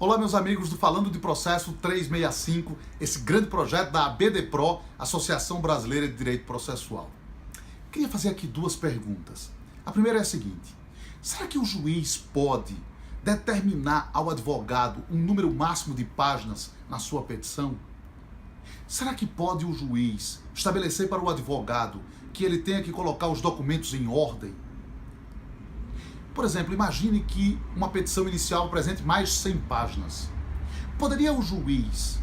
Olá, meus amigos do Falando de Processo 365, esse grande projeto da ABDPRO, Associação Brasileira de Direito Processual. Queria fazer aqui duas perguntas. A primeira é a seguinte: será que o juiz pode determinar ao advogado um número máximo de páginas na sua petição? Será que pode o juiz estabelecer para o advogado que ele tenha que colocar os documentos em ordem? Por exemplo, imagine que uma petição inicial apresente mais de 100 páginas. Poderia o juiz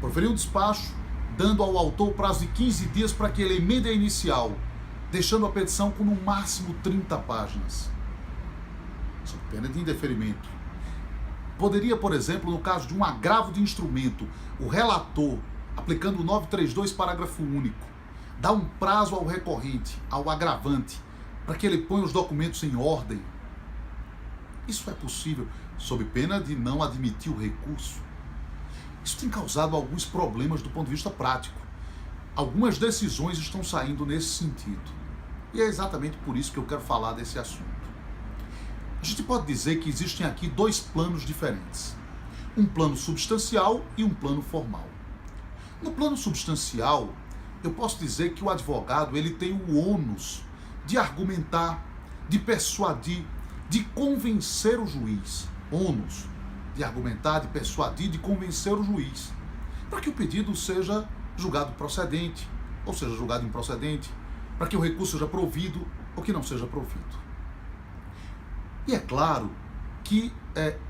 proferir um despacho, dando ao autor o prazo de 15 dias para que ele emende a inicial, deixando a petição com no máximo 30 páginas, sob pena de indeferimento? Poderia, por exemplo, no caso de um agravo de instrumento, o relator, aplicando o 932, parágrafo único, dar um prazo ao recorrente, ao agravante, para que ele ponha os documentos em ordem? Isso é possível, sob pena de não admitir o recurso? Isso tem causado alguns problemas do ponto de vista prático. Algumas decisões estão saindo nesse sentido. E é exatamente por isso que eu quero falar desse assunto. A gente pode dizer que existem aqui dois planos diferentes. Um plano substancial e um plano formal. No plano substancial, eu posso dizer que o advogado ele tem o ônus de argumentar, de persuadir, de convencer o juiz. Ônus de argumentar, de persuadir, de convencer o juiz, para que o pedido seja julgado procedente, ou seja, julgado improcedente, para que o recurso seja provido ou que não seja provido. E é claro que,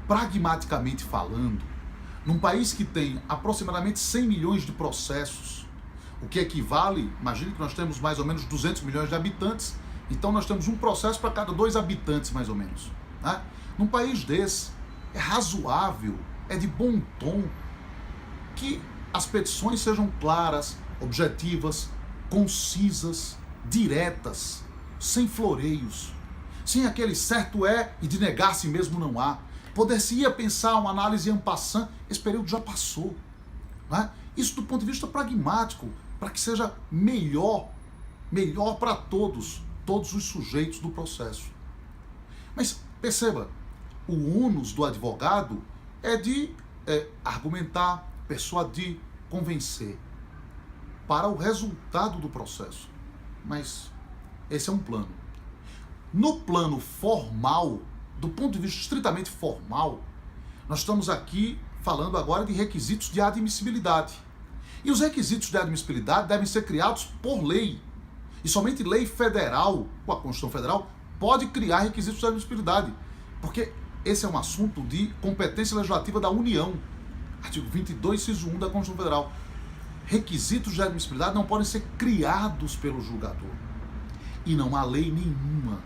pragmaticamente falando, num país que tem aproximadamente 100 milhões de processos, o que equivale, imagine que nós temos mais ou menos 200 milhões de habitantes, então nós temos um processo para cada 2 habitantes, mais ou menos, né? Num país desse, é razoável, é de bom tom que as petições sejam claras, objetivas, concisas, diretas, sem floreios, sem aquele certo é e de negar-se mesmo não há. Poder-se-ia pensar uma análise en passant, esse período já passou, né? Isso do ponto de vista pragmático, para que seja melhor para todos os sujeitos do processo. Mas perceba, o ônus do advogado é de argumentar, persuadir, convencer para o resultado do processo. Mas esse é um plano. No plano formal, do ponto de vista estritamente formal, nós estamos aqui falando agora de requisitos de admissibilidade. E os requisitos de admissibilidade devem ser criados por lei. E somente lei federal, com a Constituição Federal, pode criar requisitos de admissibilidade. Porque esse é um assunto de competência legislativa da União. Artigo 22, inciso 1 da Constituição Federal. Requisitos de admissibilidade não podem ser criados pelo julgador. E não há lei nenhuma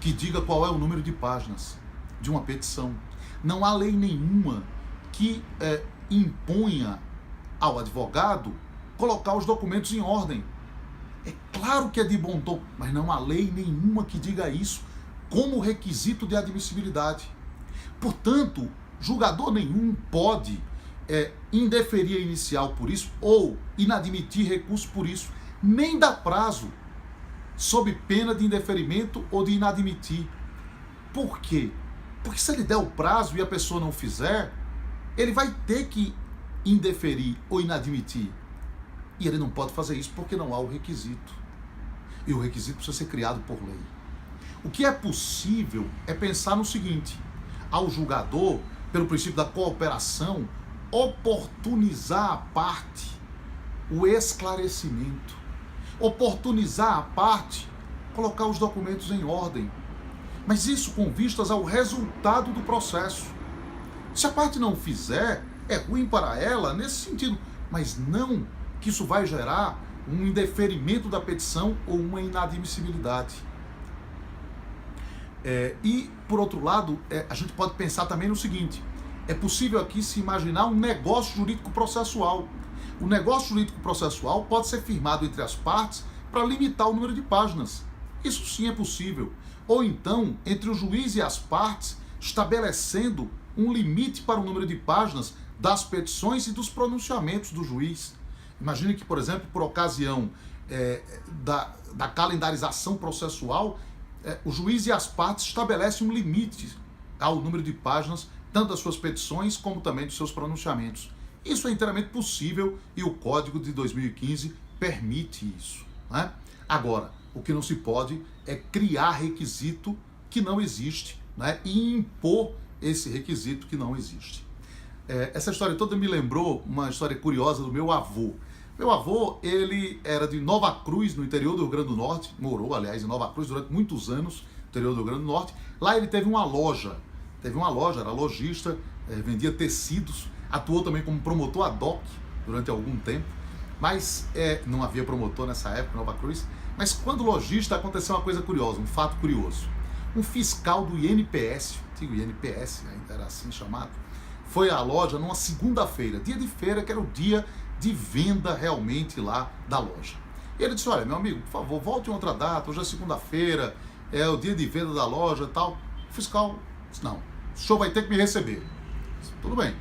que diga qual é o número de páginas de uma petição. Não há lei nenhuma que imponha ao advogado colocar os documentos em ordem. É claro que é de bom tom, mas não há lei nenhuma que diga isso como requisito de admissibilidade. Portanto, julgador nenhum pode indeferir a inicial por isso ou inadmitir recurso por isso, nem dar prazo sob pena de indeferimento ou de inadmitir. Por quê? Porque se ele der o prazo e a pessoa não fizer, ele vai ter que indeferir ou inadmitir. E ele não pode fazer isso porque não há o requisito. E o requisito precisa ser criado por lei. O que é possível é pensar no seguinte: ao julgador, pelo princípio da cooperação, oportunizar à parte o esclarecimento. Oportunizar à parte colocar os documentos em ordem. Mas isso com vistas ao resultado do processo. Se a parte não fizer, é ruim para ela nesse sentido, mas não que isso vai gerar um indeferimento da petição ou uma inadmissibilidade. E, por outro lado, a gente pode pensar também no seguinte: é possível aqui se imaginar um negócio jurídico-processual. O negócio jurídico-processual pode ser firmado entre as partes para limitar o número de páginas. Isso sim é possível. Ou então, entre o juiz e as partes, estabelecendo um limite para o número de páginas das petições e dos pronunciamentos do juiz. Imagine que, por exemplo, por ocasião da calendarização processual, o juiz e as partes estabelecem um limite ao número de páginas tanto das suas petições como também dos seus pronunciamentos. Isso é inteiramente possível e o Código de 2015 permite isso, né? Agora, o que não se pode é criar requisito que não existe, né? E impor esse requisito que não existe. Essa história toda me lembrou uma história curiosa do meu avô. Meu avô, ele era de Nova Cruz, no interior do Rio Grande do Norte, morou, aliás, em Nova Cruz durante muitos anos, no interior do Rio Grande do Norte. Lá ele teve uma loja, era lojista, vendia tecidos, atuou também como promotor ad hoc durante algum tempo, mas não havia promotor nessa época em Nova Cruz. Mas quando lojista, aconteceu uma coisa curiosa, um fato curioso. Um fiscal do INPS, antigo INPS, ainda era assim chamado, foi à loja numa segunda-feira, dia de feira, que era o dia de venda realmente lá da loja. E ele disse, olha, meu amigo, por favor, volte em outra data, hoje é segunda-feira, é o dia de venda da loja e tal. O fiscal disse, não, o senhor vai ter que me receber. Disse, tudo bem.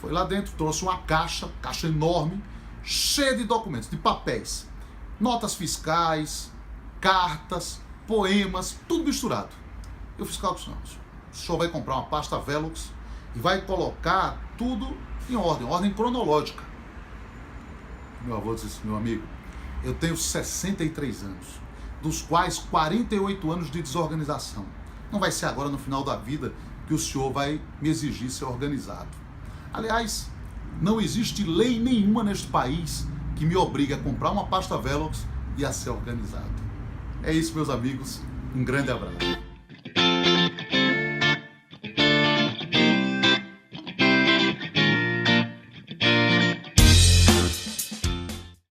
Foi lá dentro, trouxe uma caixa enorme, cheia de documentos, de papéis, notas fiscais, cartas, poemas, tudo misturado. E o fiscal disse, não, o senhor vai comprar uma pasta Velox e vai colocar tudo em ordem cronológica. Meu avô disse, meu amigo, eu tenho 63 anos, dos quais 48 anos de desorganização. Não vai ser agora no final da vida que o senhor vai me exigir ser organizado. Aliás, não existe lei nenhuma neste país que me obrigue a comprar uma pasta Velox e a ser organizado. É isso, meus amigos. Um grande abraço.